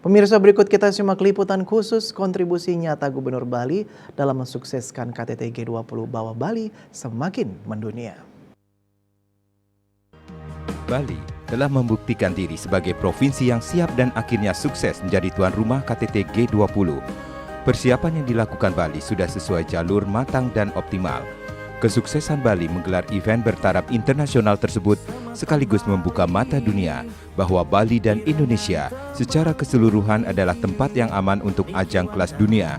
Pemirsa, berikut kita simak liputan khusus kontribusi nyata Gubernur Bali dalam mensukseskan KTT G20 bahwa Bali semakin mendunia. Bali telah membuktikan diri sebagai provinsi yang siap dan akhirnya sukses menjadi tuan rumah KTT G20. Persiapan yang dilakukan Bali sudah sesuai jalur, matang dan optimal. Kesuksesan Bali menggelar event bertaraf internasional tersebut sekaligus membuka mata dunia bahwa Bali dan Indonesia secara keseluruhan adalah tempat yang aman untuk ajang kelas dunia.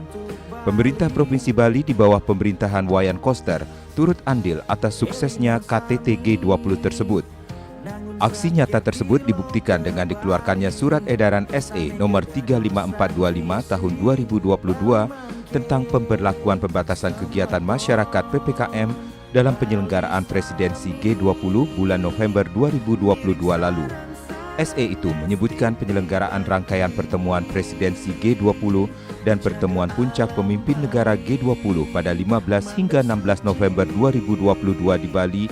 Pemerintah Provinsi Bali di bawah pemerintahan Wayan Koster turut andil atas suksesnya KTT G20 tersebut. Aksi nyata tersebut dibuktikan dengan dikeluarkannya Surat Edaran SE nomor 35425 tahun 2022 tentang pemberlakuan pembatasan kegiatan masyarakat PPKM dalam penyelenggaraan presidensi G20 bulan November 2022 lalu. SE itu menyebutkan penyelenggaraan rangkaian pertemuan presidensi G20 dan pertemuan puncak pemimpin negara G20 pada 15 hingga 16 November 2022 di Bali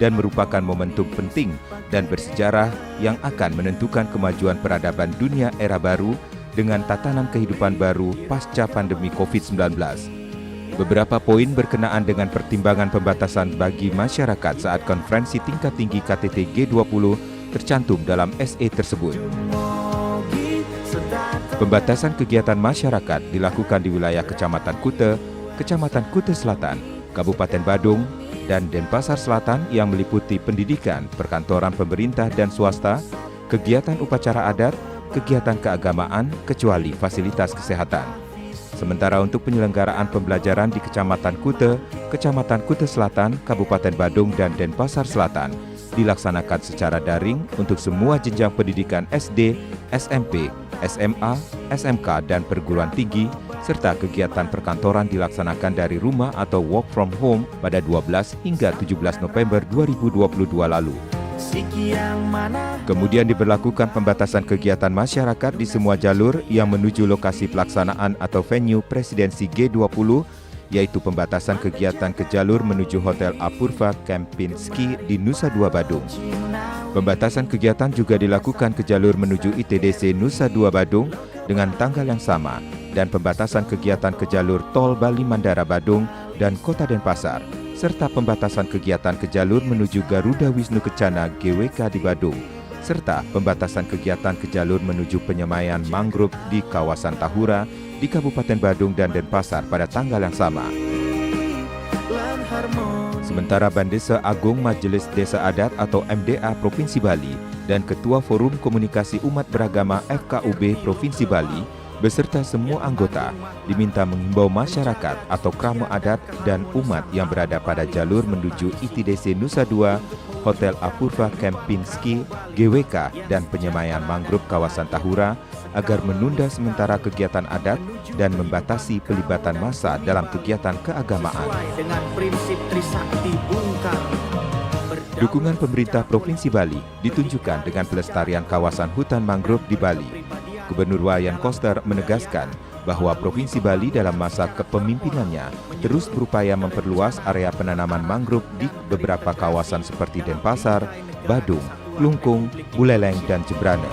dan merupakan momentum penting dan bersejarah yang akan menentukan kemajuan peradaban dunia era baru dengan tatanan kehidupan baru pasca pandemi COVID-19. Beberapa poin berkenaan dengan pertimbangan pembatasan bagi masyarakat saat konferensi tingkat tinggi KTT G20 tercantum dalam SE tersebut. Pembatasan kegiatan masyarakat dilakukan di wilayah Kecamatan Kute Selatan, Kabupaten Badung, dan Denpasar Selatan yang meliputi pendidikan, perkantoran pemerintah dan swasta, kegiatan upacara adat, kegiatan keagamaan, kecuali fasilitas kesehatan. Sementara untuk penyelenggaraan pembelajaran di Kecamatan Kute Selatan, Kabupaten Badung, dan Denpasar Selatan dilaksanakan secara daring untuk semua jenjang pendidikan SD, SMP, SMA, SMK, dan perguruan tinggi, serta kegiatan perkantoran dilaksanakan dari rumah atau work from home pada 12 hingga 17 November 2022 lalu. Kemudian diberlakukan pembatasan kegiatan masyarakat di semua jalur yang menuju lokasi pelaksanaan atau venue presidensi G20, yaitu pembatasan kegiatan ke jalur menuju Hotel Apurva Kempinski di Nusa Dua Badung. Pembatasan kegiatan juga dilakukan ke jalur menuju ITDC Nusa Dua Badung dengan tanggal yang sama, dan pembatasan kegiatan ke jalur Tol Bali Mandara Badung dan Kota Denpasar, serta pembatasan kegiatan ke jalur menuju Garuda Wisnu Kencana GWK di Badung, serta pembatasan kegiatan ke jalur menuju penyemaian mangrove di kawasan Tahura di Kabupaten Badung dan Denpasar pada tanggal yang sama. Sementara Bandesa Agung Majelis Desa Adat atau MDA Provinsi Bali dan Ketua Forum Komunikasi Umat Beragama FKUB Provinsi Bali beserta semua anggota diminta mengimbau masyarakat atau krama adat dan umat yang berada pada jalur menuju ITDC Nusa Dua, Hotel Apurva Kempinski, GWK, dan penyemaian mangrove kawasan Tahura agar menunda sementara kegiatan adat dan membatasi pelibatan massa dalam kegiatan keagamaan. Dukungan pemerintah Provinsi Bali ditunjukkan dengan pelestarian kawasan hutan mangrove di Bali. Gubernur Wayan Koster menegaskan bahwa Provinsi Bali dalam masa kepemimpinannya terus berupaya memperluas area penanaman mangrove di beberapa kawasan seperti Denpasar, Badung, Klungkung, Buleleng, dan Jembrane.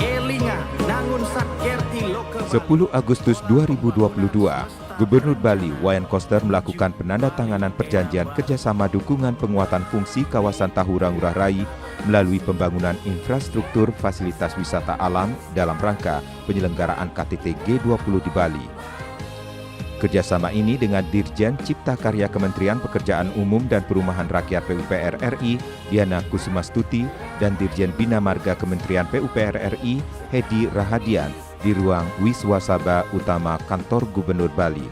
10 Agustus 2022, Gubernur Bali Wayan Koster melakukan penandatanganan perjanjian kerjasama dukungan penguatan fungsi kawasan Tahura Ngurah Rai melalui pembangunan infrastruktur fasilitas wisata alam dalam rangka penyelenggaraan KTT G20 di Bali. Kerjasama ini dengan Dirjen Cipta Karya Kementerian Pekerjaan Umum dan Perumahan Rakyat PUPR RI, Diana Kusumastuti, dan Dirjen Bina Marga Kementerian PUPR RI, Hedi Rahadian, di ruang Wiswasaba Utama Kantor Gubernur Bali.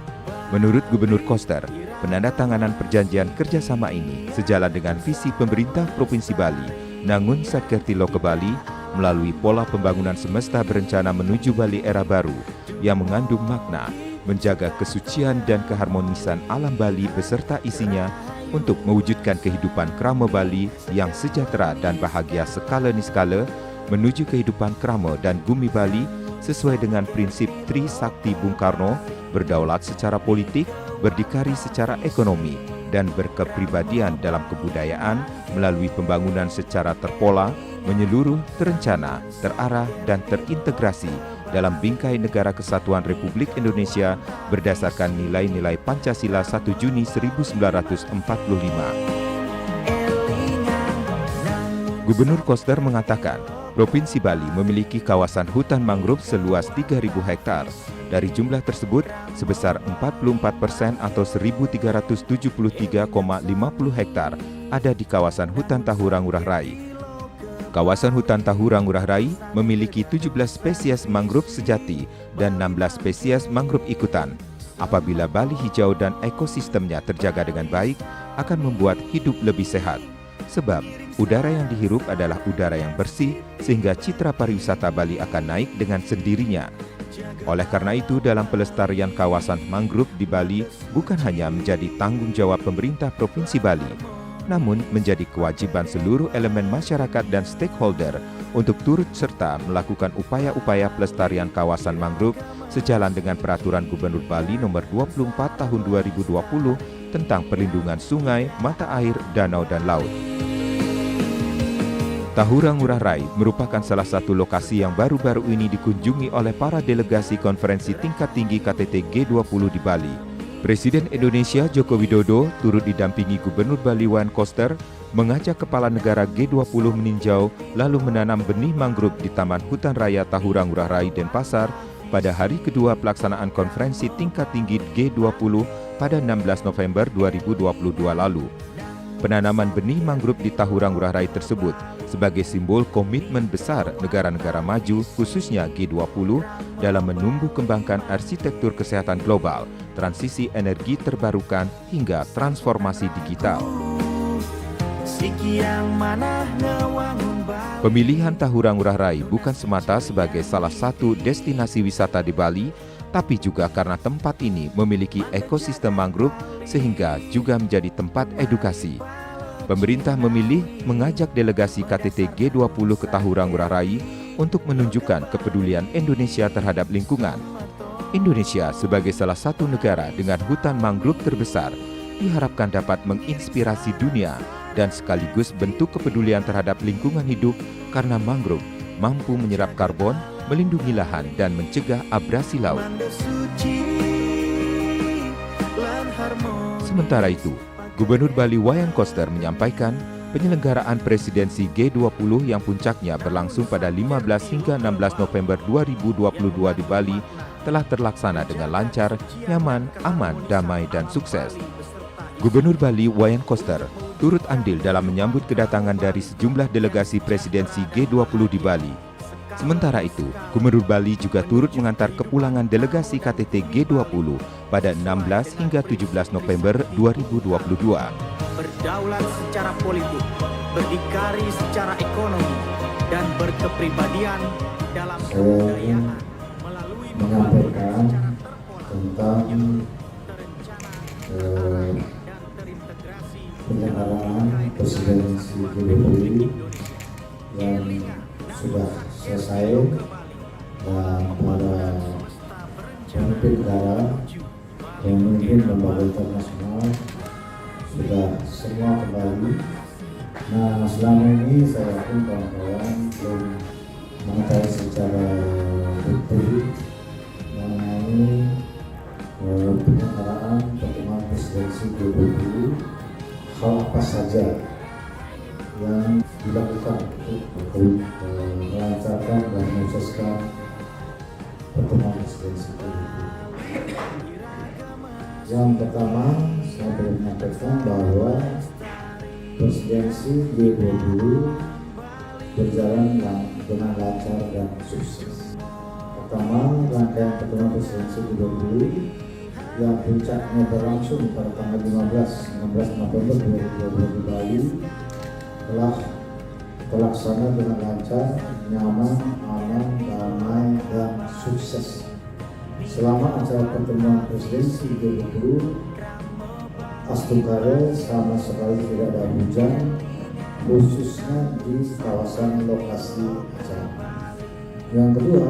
Menurut Gubernur Koster, penandatanganan perjanjian kerjasama ini sejalan dengan visi pemerintah Provinsi Bali, Nangun Sakertilo ke Bali, melalui pola pembangunan semesta berencana menuju Bali era baru, yang mengandung makna menjaga kesucian dan keharmonisan alam Bali beserta isinya untuk mewujudkan kehidupan krama Bali yang sejahtera dan bahagia skala niskala menuju kehidupan krama dan bumi Bali sesuai dengan prinsip Tri Sakti Bung Karno, berdaulat secara politik, berdikari secara ekonomi, dan berkepribadian dalam kebudayaan melalui pembangunan secara terpola, menyeluruh, terencana, terarah, dan terintegrasi dalam bingkai Negara Kesatuan Republik Indonesia berdasarkan nilai-nilai Pancasila 1 Juni 1945. Gubernur Koster mengatakan, Provinsi Bali memiliki kawasan hutan mangrove seluas 3.000 hektar. Dari jumlah tersebut, sebesar 44% atau 1.373,50 hektar ada di kawasan hutan Tahura Ngurah Rai. Kawasan hutan Tahura Ngurah Rai memiliki 17 spesies mangrove sejati dan 16 spesies mangrove ikutan. Apabila Bali hijau dan ekosistemnya terjaga dengan baik, akan membuat hidup lebih sehat. Sebab, udara yang dihirup adalah udara yang bersih, sehingga citra pariwisata Bali akan naik dengan sendirinya. Oleh karena itu, dalam pelestarian kawasan mangrove di Bali bukan hanya menjadi tanggung jawab pemerintah Provinsi Bali, namun menjadi kewajiban seluruh elemen masyarakat dan stakeholder untuk turut serta melakukan upaya-upaya pelestarian kawasan mangrove sejalan dengan Peraturan Gubernur Bali Nomor 24 Tahun 2020 tentang perlindungan sungai, mata air, danau, dan laut. Tahura Ngurah Rai merupakan salah satu lokasi yang baru-baru ini dikunjungi oleh para delegasi konferensi tingkat tinggi KTT G20 di Bali. Presiden Indonesia Joko Widodo turut didampingi Gubernur Bali Wayan Koster mengajak kepala negara G20 meninjau lalu menanam benih mangrove di Taman Hutan Raya Tahura Ngurah Rai, Denpasar pada hari kedua pelaksanaan konferensi tingkat tinggi G20 pada 16 November 2022 lalu. Penanaman benih mangrove di Tahura Ngurah Rai tersebut sebagai simbol komitmen besar negara-negara maju khususnya G20 dalam menumbuh kembangkan arsitektur kesehatan global, transisi energi terbarukan hingga transformasi digital. Pemilihan Tahura Ngurah Rai bukan semata sebagai salah satu destinasi wisata di Bali, tapi juga karena tempat ini memiliki ekosistem mangrove sehingga juga menjadi tempat edukasi. Pemerintah memilih mengajak delegasi KTT G20 ke Tahura Ngurah Rai untuk menunjukkan kepedulian Indonesia terhadap lingkungan. Indonesia sebagai salah satu negara dengan hutan mangrove terbesar diharapkan dapat menginspirasi dunia dan sekaligus bentuk kepedulian terhadap lingkungan hidup karena mangrove mampu menyerap karbon, melindungi lahan, dan mencegah abrasi laut. Sementara itu, Gubernur Bali Wayan Koster menyampaikan penyelenggaraan presidensi G20 yang puncaknya berlangsung pada 15 hingga 16 November 2022 di Bali telah terlaksana dengan lancar, nyaman, aman, damai, dan sukses. Gubernur Bali Wayan Koster turut andil dalam menyambut kedatangan dari sejumlah delegasi presidensi G20 di Bali. Sementara itu, Gubernur Bali juga turut mengantar kepulangan delegasi KTT G20 pada 16 hingga 17 November 2022. Berdaulat secara politik, berdikari secara ekonomi, dan berkepribadian dalam kebudayaan melalui menyampaikan tentang penyelenggaraan presidensi G20 yang sudah selesai dan para pemimpin negara yang memimpin lembaga internasional sudah semua kembali. Nah, selama ini saya pun kawan-kawan belum mengetahui secara detail mengenai penyelenggaraan pertemuan presidensi G20, hal apa saja yang dilakukan untuk melancarkan dan menyukseskan pertemuan presidensi G20. Yang pertama, saya perlu menyampaikan bahwa presidensi G20 berjalan dengan lancar dan sukses. Pertama, rangkaian pertemuan presidensi G20 yang puncaknya berlangsung pada tanggal 15-16 November 2022 di Bali telah terlaksana dengan lancar, nyaman, aman, damai, dan sukses. Selama acara pertemuan presidensi G20, Astungkare sama sekali tidak ada hujan, khususnya di kawasan lokasi acara. Yang kedua,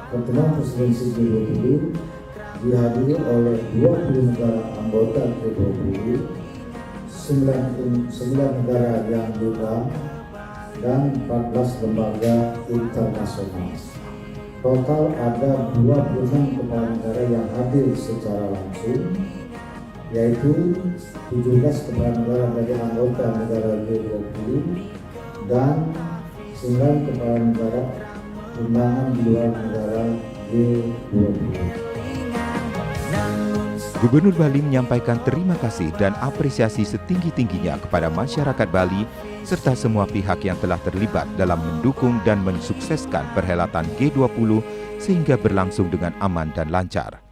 pertemuan presidensi G20 dihadiri oleh 20 negara anggota G20, 9 negara yang diundang, dan 14 lembaga internasional. total ada 26 kepala negara yang hadir secara langsung, yaitu 17 kepala negara dari anggota negara G20 dan 9 kepala negara undangan di luar negara G20. Gubernur Bali menyampaikan terima kasih dan apresiasi setinggi-tingginya kepada masyarakat Bali serta semua pihak yang telah terlibat dalam mendukung dan mensukseskan perhelatan G20 sehingga berlangsung dengan aman dan lancar.